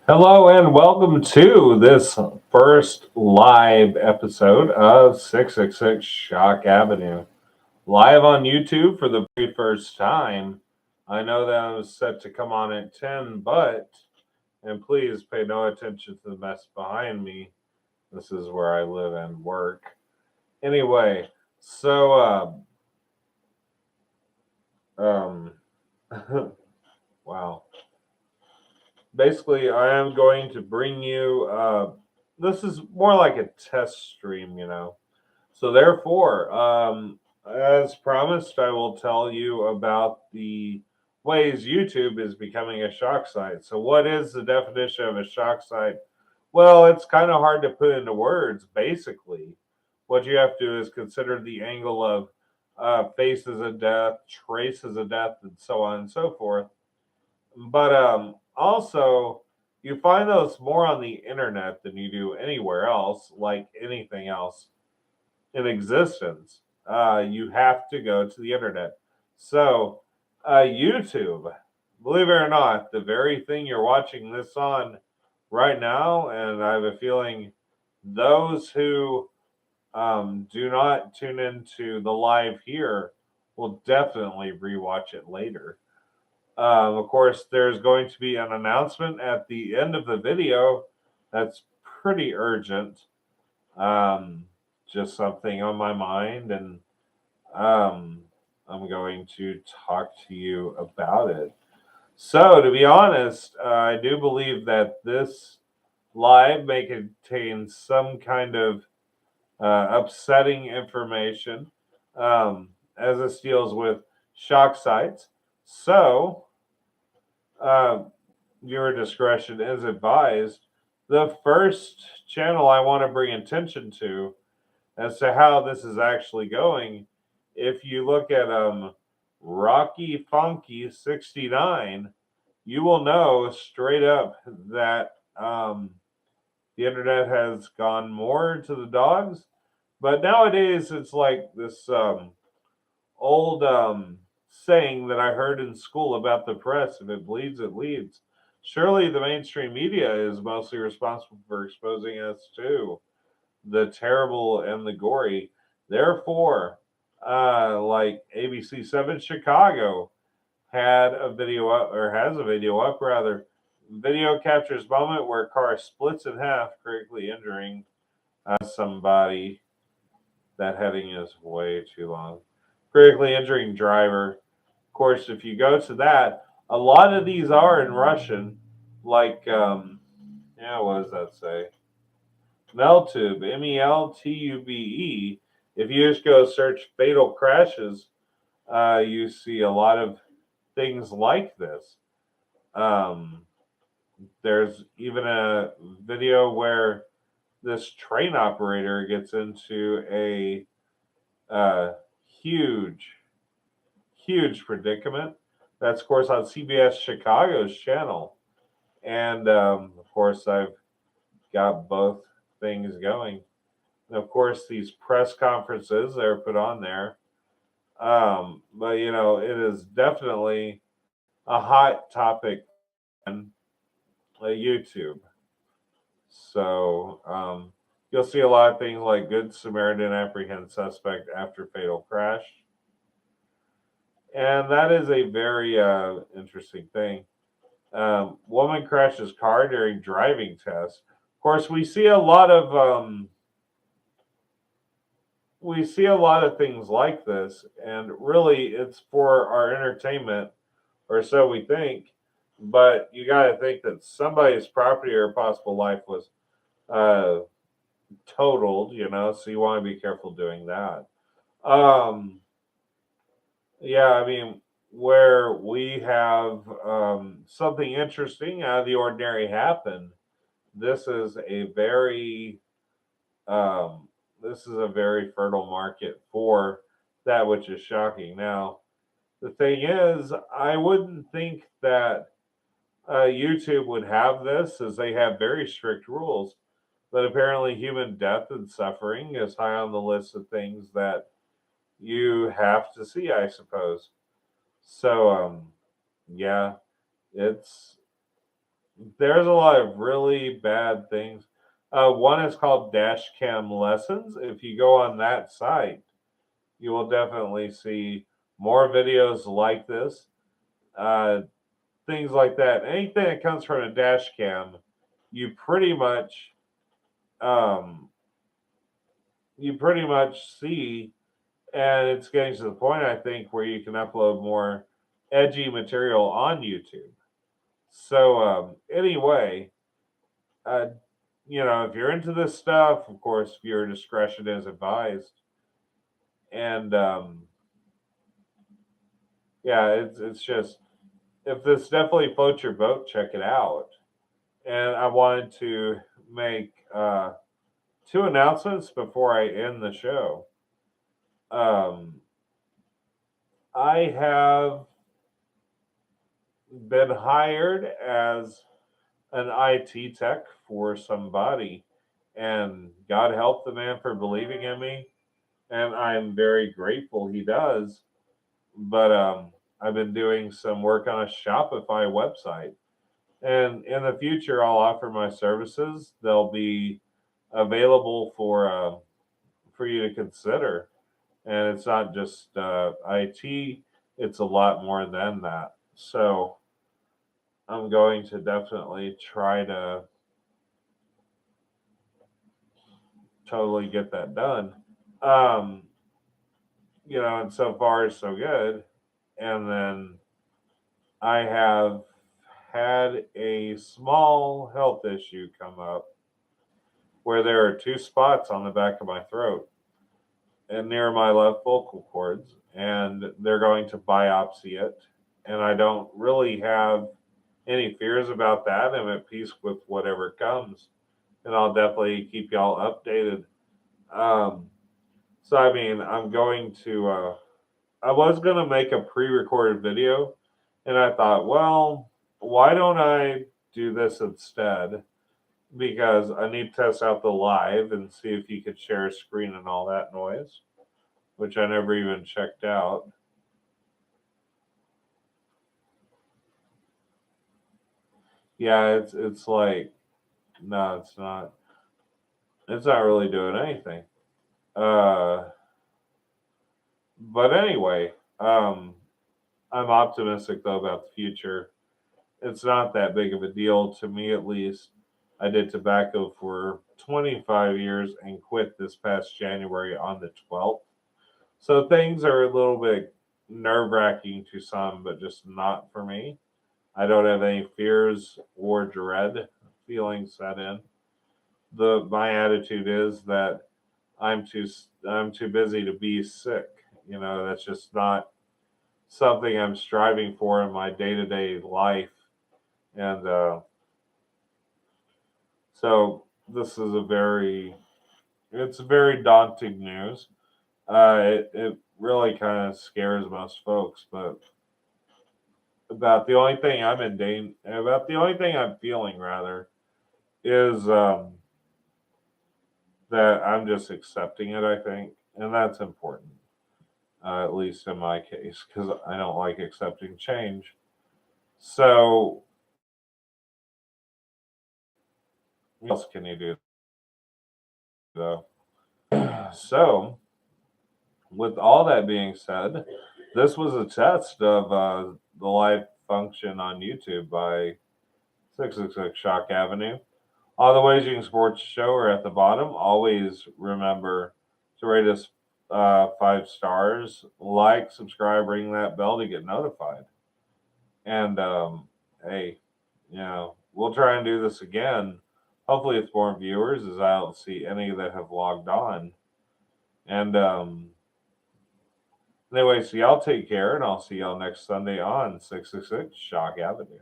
Hello and welcome to this first live episode of 666 Shock Avenue. Live on YouTube for the very first time. I know that I was set to come on at 10, and please pay no attention to the mess behind me. This is where I live and work. Anyway, so, um, wow. Basically, I am going to bring you, this is more like a test stream. So, therefore, as promised, I will tell you about the ways YouTube is becoming a shock site. So, what is the definition of a shock site? Well, it's kind of hard to put into words. Basically, what you have to do is consider the angle of faces of death, traces of death, and so on and so forth. But also, you find those more on the internet than you do anywhere else, like anything else in existence. You have to go to the internet. So, YouTube, believe it or not, the very thing you're watching this on right now, and I have a feeling those who do not tune into the live here will definitely rewatch it later. Of course, there's going to be an announcement at the end of the video that's pretty urgent. Um, just something on my mind, and um, I'm going to talk to you about it. So, to be honest, I do believe that this live may contain some kind of upsetting information as this deals with shock sites. So, uh, your discretion is advised. The first channel I want to bring attention to as to how this is actually going, if you look at Rocky Funky 69, you will know straight up that the internet has gone more to the dogs. But nowadays, it's like this old saying that I heard in school about the press: if it bleeds, it leads. Surely the mainstream media is mostly responsible for exposing us to the terrible and the gory. Therefore, like ABC 7 Chicago had a video up, or has a video up rather. Video captures moment where car splits in half, critically injuring somebody. That heading is way too long. Critically injuring driver. Of course, if you go to that, a lot of these are in Russian, like yeah, what does that say? Meltube, Meltube. If you just go search fatal crashes, you see a lot of things like this. Um, there's even a video where this train operator gets into a huge, huge predicament. That's, of course, on CBS Chicago's channel. And, of course, I've got both things going. And, of course, these press conferences that are put on there. But, it is definitely a hot topic on YouTube. So you'll see a lot of things like Good Samaritan apprehends suspect after fatal crash. And that is a very interesting thing. Woman crashes car during driving test. Of course, we see a lot of things like this, and really, it's for our entertainment, or so we think. But you got to think that somebody's property or possible life was uh, totaled, so you want to be careful doing that. Um, yeah, I mean, where we have something interesting out of the ordinary happen, this is a very um, this is a very fertile market for that which is shocking. Now, the thing is, I wouldn't think that YouTube would have this, as they have very strict rules. But apparently, human death and suffering is high on the list of things that you have to see, I suppose. So, yeah, it's there's a lot of really bad things. One is called Dashcam Lessons. If you go on that site, you will definitely see more videos like this, uh, things like that. Anything that comes from a dash cam, you pretty much um, see, and it's getting to the point I think where you can upload more edgy material on YouTube. So anyway, uh, if you're into this stuff, of course, viewer discretion is advised. And yeah, it's just if this definitely floats your boat, check it out. And I wanted to make two announcements before I end the show. Um, I have been hired as an IT tech for somebody, and God help the man for believing in me, and I'm very grateful he does. But I've been doing some work on a Shopify website, and in the future, I'll offer my services. They'll be available for you to consider, and it's not just IT; it's a lot more than that. So I'm going to definitely try to totally get that done. Um, and so far so good. And then I have had a small health issue come up where there are two spots on the back of my throat and near my left vocal cords, and they're going to biopsy it. And I don't really have any fears about that. I'm at peace with whatever comes, and I'll definitely keep y'all updated. Um, so, I mean, I'm going to, I was going to make a pre recorded video, and I thought, well, why don't I do this instead? Because I need to test out the live and see if you could share a screen and all that noise, which I never even checked out. Yeah, it's like no, it's not. It's not really doing anything. Uh, but anyway, I'm optimistic though about the future. It's not that big of a deal to me, at least. I did tobacco for 25 years and quit this past January on the 12th. So things are a little bit nerve wracking to some, but just not for me. I don't have any fears or dread feelings set in. My attitude is that I'm too I'm too busy to be sick. That's just not something I'm striving for in my day to day life. And so this is it's very daunting news. It really kind of scares most folks, but about the only thing I'm feeling rather is that I'm just accepting it. I think, and that's important, at least in my case, because I don't like accepting change. So, what else can you do though? So, with all that being said, this was a test of the live function on YouTube by 666 Shock Avenue. All the ways you can support the show are at the bottom. Always remember to rate us 5 stars, like, subscribe, ring that bell to get notified. And hey, we'll try and do this again. Hopefully, it's more viewers, as I don't see any that have logged on. And anyway, so y'all take care, and I'll see y'all next Sunday on 666 Shock Avenue.